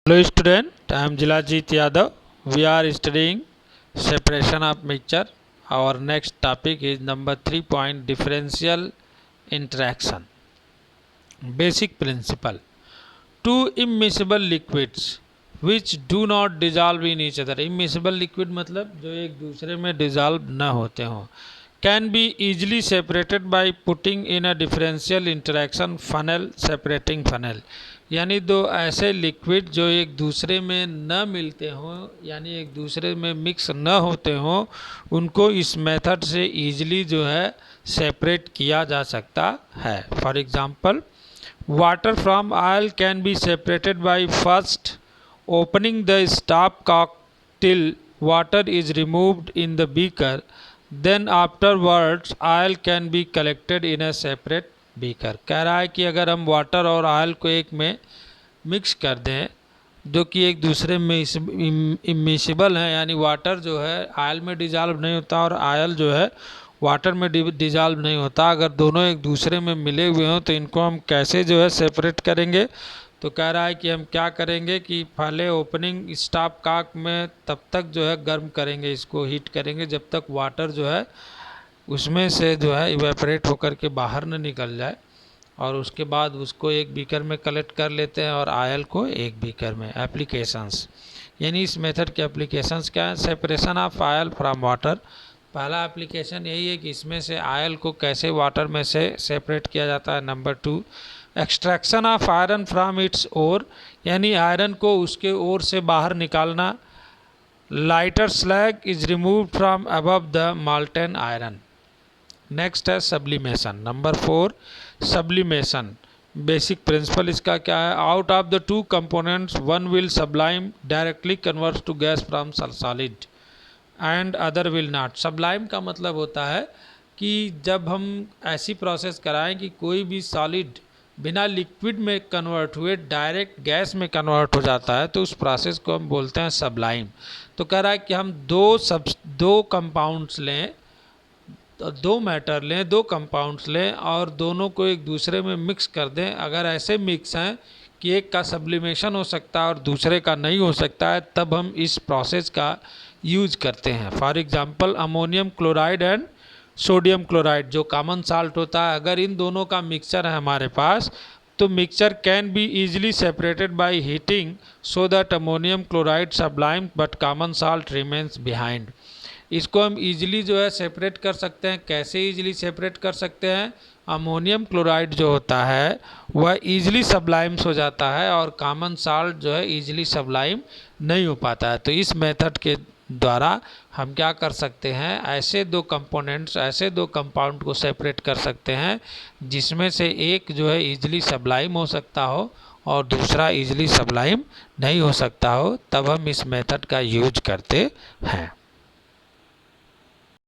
Hello student, I am Jilajit Yadav. We are studying separation of mixture. Our next topic is number 3 point differential interaction. Basic principle. Two immiscible liquids which do not dissolve in each other. Immiscible liquid मतलब जो एक दूसरे में dissolve न होते हों. Can be easily separated by putting in a differential interaction funnel separating funnel. यानी दो ऐसे लिक्विड जो एक दूसरे में न मिलते हों यानी एक दूसरे में मिक्स न होते हों उनको इस मेथड से ईजिली जो है सेपरेट किया जा सकता है. For example, water from oil can be separated by first opening the stopcock till water is removed in the beaker, then afterwards oil can be collected in a separate beaker. कह रहा है कि अगर हम water और oil को एक में मिक्स कर दें जो कि एक दूसरे में इमिसिबल हैं, यानी वाटर जो है ऑयल में डिजॉल्व नहीं होता और ऑयल जो है वाटर में डिजॉल्व नहीं होता, अगर दोनों एक दूसरे में मिले हुए हों तो इनको हम कैसे जो है सेपरेट करेंगे. तो कह रहा है कि हम क्या करेंगे कि पहले ओपनिंग स्टॉप कॉक में तब तक जो है गर्म करेंगे, इसको हीट करेंगे जब तक वाटर जो है उसमें से जो है इवेपोरेट होकर के बाहर न निकल जाए, और उसके बाद उसको एक बीकर में कलेक्ट कर लेते हैं और आयल को एक बीकर में. एप्लीकेशंस, यानी इस मेथड के एप्लीकेशंस क्या है. Separation of oil from water. पहला एप्लीकेशन यही है कि इसमें से आयल को कैसे वाटर में से सेपरेट किया जाता है. Number 2, extraction of iron from its ore, यानी आयरन को उसके ओर से बाहर निकालना. Lighter slag is removed from above the molten iron. Next है sublimation. Number 4, sublimation. Basic principle इसका क्या है. Out of the two components one will sublime directly converts to gas from solid and other will not. Sublime का मतलब होता है कि जब हम ऐसी प्रोसेस कराएं कि कोई भी सॉलिड बिना लिक्विड में कन्वर्ट हुए डायरेक्ट गैस में कन्वर्ट हो जाता है तो उस प्रोसेस को हम बोलते हैं सब्लाइम. तो कह रहा है कि हम दो कंपाउंड्स लें, तो दो मैटर लें, दो कंपाउंड्स लें और दोनों को एक दूसरे में मिक्स कर दें. अगर ऐसे मिक्स हैं कि एक का सब्लिमेशन हो सकता है और दूसरे का नहीं हो सकता है तब हम इस प्रोसेस का यूज करते हैं. For example, ammonium chloride and sodium chloride जो कॉमन साल्ट होता है, अगर इन दोनों का मिक्सचर है हमारे पास तो mixture can be easily separated by heating so that ammonium chloride sublime but common salt remains behind. इसको हम इजीली जो है सेपरेट कर सकते हैं. कैसे इजीली सेपरेट कर सकते हैं. अमोनियम क्लोराइड जो होता है वह इजीली सब्लाइम्स हो जाता है और कॉमन साल्ट जो है इजीली सब्लाइम नहीं हो पाता है. तो इस मेथड के द्वारा हम क्या कर सकते हैं, ऐसे दो कंपोनेंट्स, ऐसे दो कंपाउंड को सेपरेट कर सकते हैं जिसमें से एक जो है इजीली सब्लाइम हो सकता हो और दूसरा इजीली सब्लाइम नहीं हो सकता हो, तब हम इस मेथड का यूज करते हैं.